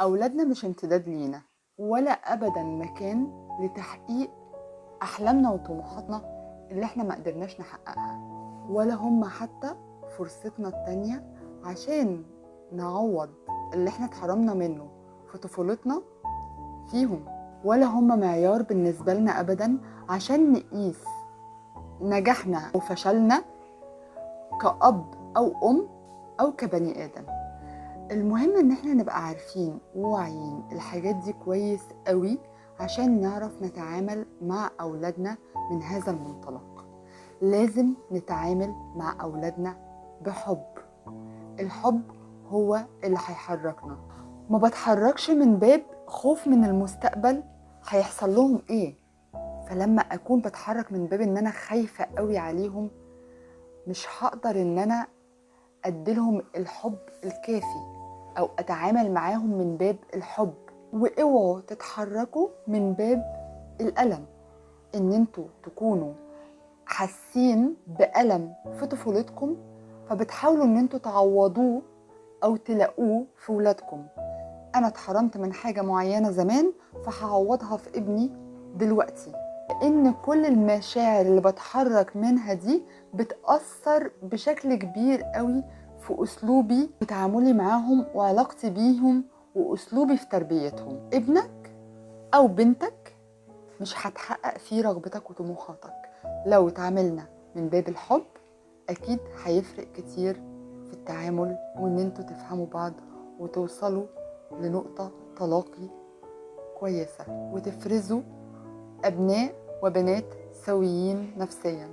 أولادنا مش امتداد لينا ولا أبدا مكان لتحقيق أحلامنا وطموحاتنا اللي احنا ما قدرناش نحققها، ولا هم حتى فرصتنا التانية عشان نعوض اللي احنا اتحرمنا منه في طفولتنا فيهم، ولا هم معيار بالنسبة لنا أبدا عشان نقيس نجاحنا وفشلنا كأب أو أم أو كبني آدم. المهم ان احنا نبقى عارفين وواعيين الحاجات دي كويس قوي عشان نعرف نتعامل مع أولادنا من هذا المنطلق. لازم نتعامل مع أولادنا بحب. الحب هو اللي هيحركنا، ما بتحركش من باب خوف من المستقبل هيحصل لهم ايه. فلما اكون بتحرك من باب ان انا خايفة قوي عليهم، مش هقدر ان انا اديلهم الحب الكافي او اتعامل معاهم من باب الحب. واوعوا تتحركوا من باب الألم، ان انتوا تكونوا حاسين بألم في طفولتكم فبتحاولوا ان انتوا تعوضوه او تلاقوه في ولادكم. انا اتحرمت من حاجة معينة زمان فهعوضها في ابني دلوقتي، لان كل المشاعر اللي بتحرك منها دي بتأثر بشكل كبير قوي في اسلوبي في تعاملي معاهم وعلاقتي بيهم واسلوبي في تربيتهم. ابنك او بنتك مش هتحقق فيه رغبتك وطموحاتك. لو تعاملنا من باب الحب اكيد هيفرق كتير في التعامل، وان انتوا تفهموا بعض وتوصلوا لنقطة تلاقي كويسة وتفرزوا أبناء وبنات سويين نفسياً.